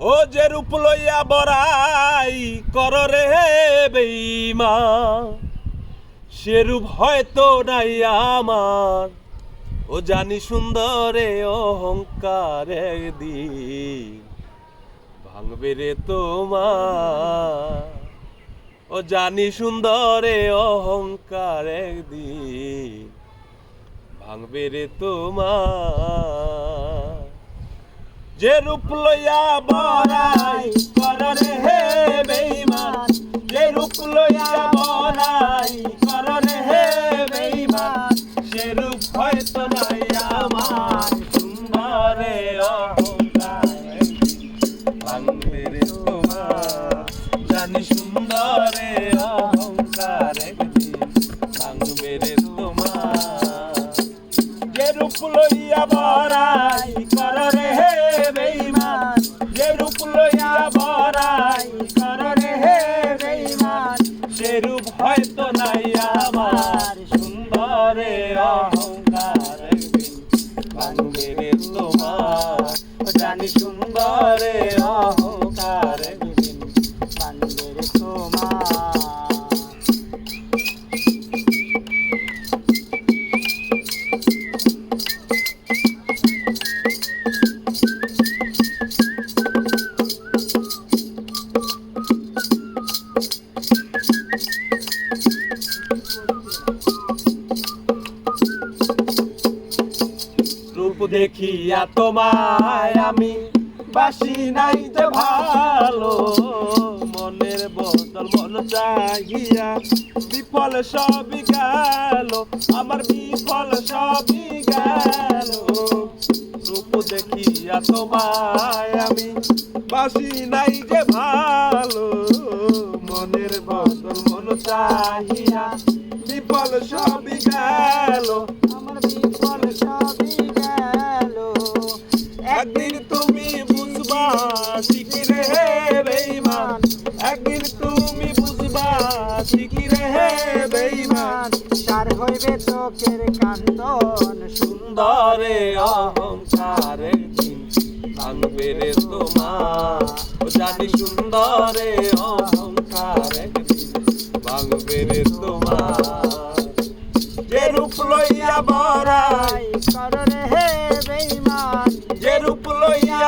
ও যে রূপ লইয়া বড়াই কর রে বেঈমান, সে রূপ হয়তো নাই আমার। ও জানি সুন্দরে অহংকার একদিন ভাঙবে রে তোমার। ও জানি সুন্দরে অহংকার একদিন ভাঙবে রে তোমার। যে রূপ লইয়া বড়াই কর রে বেঈমান, যে রূপ লইয়া বড়াই কর রে বেঈমান, সে রূপ হয়তো নাই আমার। সুন্দরে অহংকার ভাঙবে রে তোমার। জানি সুন্দরে অহংকার একদিন ভাঙবে রে তোমার। যে রূপ লইয়া বড়াই কর রে বেঈমান, যে রূপ লইয়া বড়াই কর রে বেঈমান, সে রূপ হয়তো নাই আমার। সুন্দরে অহংকার একদিন ভাঙবে রে তোমার। জানি সুন্দরে অহংকার একদিন ভাঙবে রে তোমার। রূপ দেখিয়া তোমায় আমি বাসি নাই যে ভালো, মনের বদল মন চাহিয়া বিফল সবই গেল, আমার বিফল সবই গেল। রূপ দেখিয়া তোমায় আমি বাসি নাই যে ভালো, মনের বদল মন চাহিয়া বিফল সবই গেল, আমার বিফল সবই গেল। একদিন তুমি বুঝবা ঠিকই রে বেঈমান, একদিন তুমি বুঝবা ঠিকই রে বেঈমান, সার হইবে চোখের কান্দন। সুন্দরে অহংকার একদিন ভাঙবে রে তোমার। ও জানি সুন্দরে অহংকার একদিন ভাঙবে রে তোমার। যে রূপ লইয়া বড়াই কর রে বেঈমান, যে রূপ লইয়া